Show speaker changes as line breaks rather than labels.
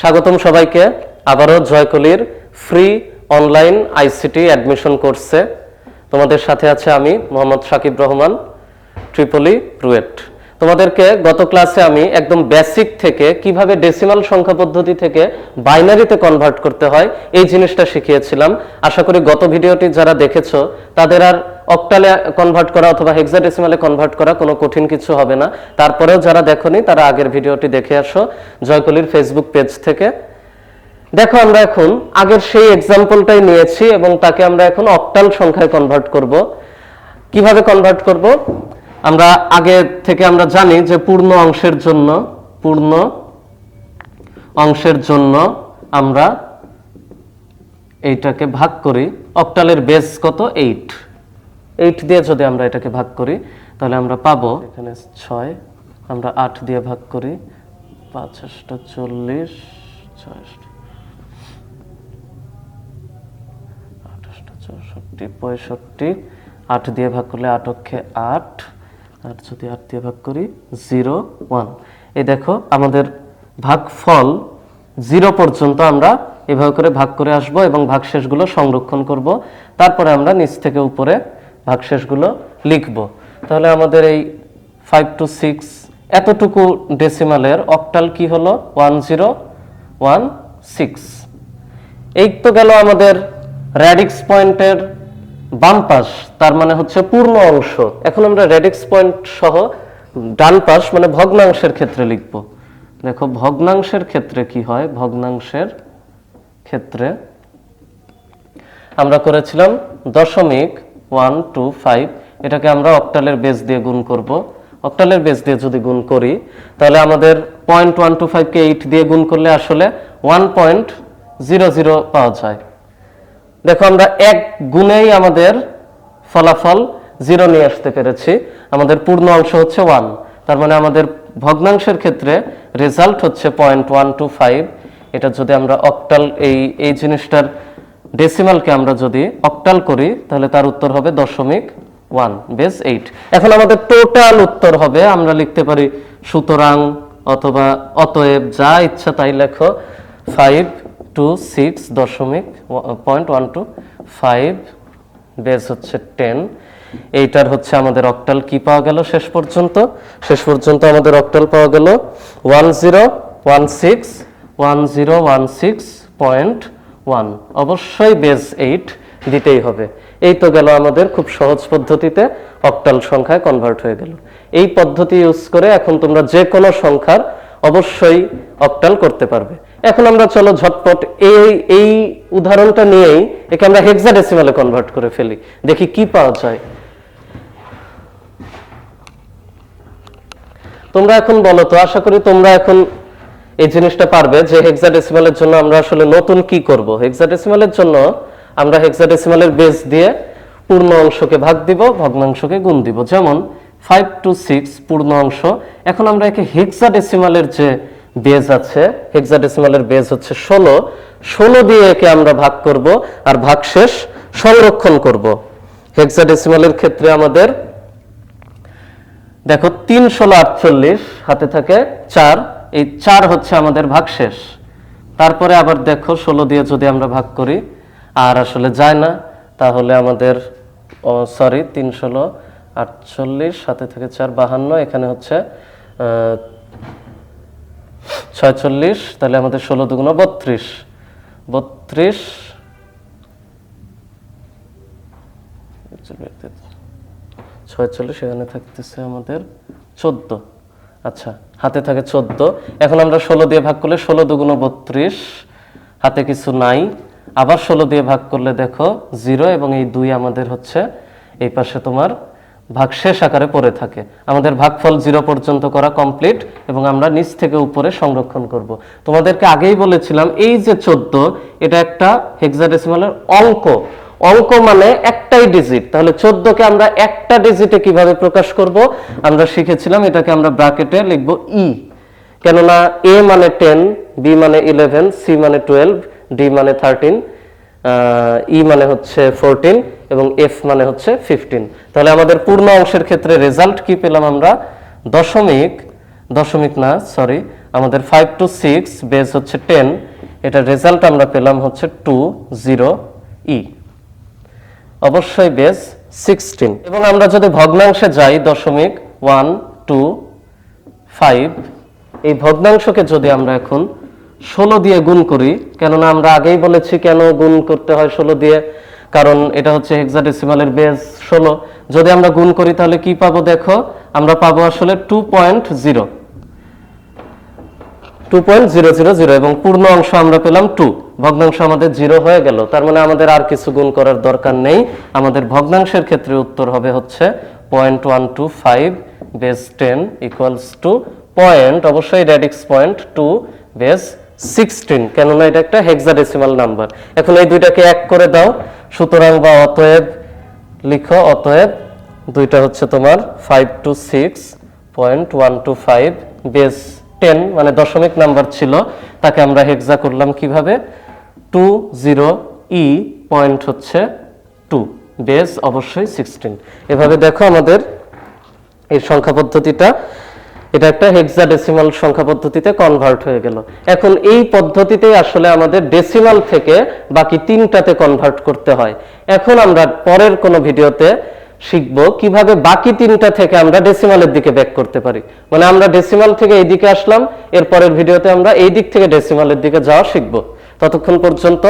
স্বাগতম সবাইকে আবারও জয়কলির ফ্রি অনলাইন আইসিটি অ্যাডমিশন কোর্সে। তোমাদের সাথে আছে আমি মোহাম্মদ শাকিব রহমান, ট্রিপলি রুয়েট। তোমাদেরকে গত ক্লাসে আমি একদম বেসিক থেকে কিভাবে ডেসিমাল সংখ্যা পদ্ধতি থেকে বাইনারিতে কনভার্ট করতে হয় এই জিনিসটা শিখিয়েছিলাম। আশা করি গত ভিডিওটি যারা দেখেছো তাদের আর অক্টালে কনভার্ট করা অথবা হেক্সাডেসিমালে কনভার্ট করা কোনো কঠিন কিছু হবে না। তারপরেও যারা দেখোনি তারা আগের ভিডিওটি দেখে আসো জয়কলির ফেসবুক পেজ থেকে। দেখো, আমরা এখন আগের সেই এক্সাম্পলটাই নিয়েছি এবং তাকে আমরা এখন অক্টাল সংখ্যায় কনভার্ট করব। কিভাবে কনভার্ট করব? আমরা আগে থেকে আমরা জানি যে পূর্ণ অংশের জন্য আমরা এইটাকে ভাগ করি। অক্টালের বেস কত? 8 দিয়ে যদি আমরা এটাকে ভাগ করি তাহলে আমরা পাবো এখানে 6, আমরা 8 দিয়ে ভাগ করি 5 8 40 6 65, 8 দিয়ে ভাগ করলে 8 অক্ষে 8, আর যদি 8 দিয়ে ভাগ করি 0 1। এই দেখো আমাদের ভাগফল 0 পর্যন্ত আমরা এভাবে করে ভাগ করে আসব এবং ভাগশেষগুলো সংরক্ষণ করব। তারপরে আমরা নিচ থেকে উপরে ভাগশেষগুলো লিখব। তাহলে আমাদের এই 5 to 6 এতটুকু ডেসিমালের অক্টাল কি হলো? 1016। এই তো গেল আমাদের রেডিক্স পয়েন্টের বাম পাশ, তার মানে হচ্ছে পূর্ণ অংশ। এখন আমরা রেডিক্স পয়েন্ট সহ ডান পাশ মানে ভগ্নাংশের ক্ষেত্রে লিখব। দেখো ভগ্নাংশের ক্ষেত্রে কি হয়? ভগ্নাংশের ক্ষেত্রে আমরা করেছিলাম 0.125, এটাকে আমরা অক্টালের বেস দিয়ে গুণ করব। অক্টালের বেস দিয়ে যদি গুণ করি তাহলে আমাদের 0.125 কে 8 দিয়ে গুণ করলে আসলে 1.00 পাওয়া যায়। দেখো আমরা এক গুণেই আমাদের ফলাফল 0 নিয়ে আসতে পেরেছি। আমাদের পূর্ণ অংশ হচ্ছে 1, তার মানে আমাদের ভগ্নাংশের ক্ষেত্রে রেজাল্ট হচ্ছে 0.125। এটা যদি আমরা অক্টাল এই জিনিসটার ডেসিমালকে আমরা যদি অক্টাল করি তাহলে তার উত্তর হবে 0.1 বেস 8। এখন আমাদের টোটাল উত্তর হবে, আমরা লিখতে পারি সুতরাং অথবা অতএব, যা ইচ্ছা তাই লেখো, 5 to 6.125 বেস হচ্ছে 10। এইটার হচ্ছে আমাদের অক্টাল কি পাওয়া গেল? শেষ পর্যন্ত আমাদের অক্টাল পাওয়া গেল 1016.1। অবশ্যই বেস 8 দিতেই হবে। এই তো গেল আমাদের খুব সহজ পদ্ধতিতে অক্টাল সংখ্যায় কনভার্ট হয়ে গেল। এই পদ্ধতি ইউজ করে এখন তোমরা যে কোনো সংখ্যার অবশ্যই অক্টাল করতে পারবে। এখন আমরা চলো ঝটপট এই উদাহরণটা নিয়েই একে আমরা হেক্সাডেসিমালে কনভার্ট করে ফেলি, দেখি কি পাওয়া যায়। তোমরা এখন বলো তো, আশা করি তোমরা এখন এই জিনিসটা পারবে যে হেক্সাডেসিমালের জন্য আমরা আসলে নতুন কি করব। হেক্সাডেসিমালের জন্য আমরা হেক্সাডেসিমালের বেস দিয়ে পূর্ণ অংশকে ভাগ দিব, ভগ্নাংশকে গুণ দিব। যেমন 5 to 6 পূর্ণ অংশ। এখন আমরা একে হেক্সাডেসিমালের যে বেস আছে, হেক্সাডেসিমালের বেস হচ্ছে 16 দিয়ে একে আমরা ভাগ করব আর ভাগশেষ সংরক্ষণ করব। হেক্সাডেসিমালের ক্ষেত্রে আমাদের দেখো 3 16 48, হাতে থাকে 4, এই 4 হচ্ছে আমাদের ভাগশেষ। তারপরে আবার দেখো 16 দিয়ে যদি আমরা ভাগ করি আর আসলে যায় না, তাহলে আমাদের 3 16 48, হাতে থেকে 4 52, এখানে হচ্ছে 46, তাহলে আমাদের 16 দুগুণ 32, 46, এখানে থাকতেছে আমাদের 14। আচ্ছা, হাতে থাকে 14। এখন আমরা 16 দিয়ে ভাগ করলে 16 দুগুণ 32, হাতে কিছু নাই। আবার 16 দিয়ে ভাগ করলে দেখো 0 এবং এই 2 আমাদের হচ্ছে এই পাশে তোমার ভাগশেষ আকারে পড়ে থাকে। আমাদের ভাগফল 0 পর্যন্ত করা কমপ্লিট এবং আমরা নিচ থেকে উপরে সংরক্ষণ করব। তোমাদেরকে আগেই বলেছিলাম এই যে 14, এটা একটা হেক্সাডেসিমালের অঙ্ক মানে একটাই ডিজিট। তাহলে 14 কে আমরা একটা ডিজিটে কিভাবে প্রকাশ করব আমরা শিখেছিলাম। এটাকে আমরা ব্র্যাকেটে লিখব ই, কেননা এ মানে 10, বি মানে 11, সি মানে 12, ডি মানে 13, ই মানে হচ্ছে 14 এবং এফ মানে হচ্ছে 15। তাহলে আমাদের পূর্ণ অংশের ক্ষেত্রে রেজাল্ট কি পেলাম আমরা? আমাদের 5 to 6 বেস হচ্ছে 10, এটার রেজাল্ট আমরা পেলাম হচ্ছে 20E, অবশ্যই বেস 16। এবং আমরা যদি ভগ্নাংশে যাই 0.125, এই ভগ্নাংশকে যদি আমরা এখন 16 দিয়ে গুণ করি, কেননা আমরা আগেই বলেছি কেন গুণ করতে হয় 16 দিয়ে, কারণ এটা হচ্ছে হেক্সাডেসিমালের বেস 16। যদি আমরা গুণ করি তাহলে কি পাবো দেখো, আমরা পাবো আসলে 2.000 এবং পূর্ণ অংশ আমরা পেলাম 2, ভগ্নাংশ আমাদের 0 হয়ে গেল। তার মানে আমাদের আর কিছু গুণ করার দরকার নেই, আমাদের ভগ্নাংশের ক্ষেত্রে উত্তর হবে হচ্ছে 0.125 বেস 10 ইকুয়ালস টু পয়েন্ট, অবশ্যই রেডিক্স পয়েন্ট 2 বেস 16, কেননা এটা একটা হেক্সাডেসিমাল নাম্বার। এখন এই দুইটাকে এক করে দাও, সুতরাং বা অতএব লিখো, অতএব দুইটা হচ্ছে তোমার 5 to 6.125 বেস 10, মানে দশমিক নাম্বার ছিল, তাকে আমরা হেক্সা করলাম কিভাবে, 20E পয়েন্ট হচ্ছে 2, বেস অবশ্যই 16। এভাবে দেখো আমাদের এই সংখ্যা পদ্ধতিটা, এটা একটা হেক্সাডেসিমাল সংখ্যা পদ্ধতিতে কনভার্ট হয়ে গেল। এখন এই পদ্ধতিতে আসলে আমাদের ডেসিমাল থেকে বাকি তিনটাতে কনভার্ট করতে হয়। এখন আমরা পরের কোনো ভিডিওতে শিখব কিভাবে বাকি তিনটা থেকে আমরা ডেসিমালের দিকে ব্যাক করতে পারি, মানে আমরা ডেসিমাল থেকে এই দিকে আসলাম, এর পরের ভিডিওতে আমরা এই দিক থেকে ডেসিমালের দিকে যাওয়া শিখব। ততক্ষণ পর্যন্ত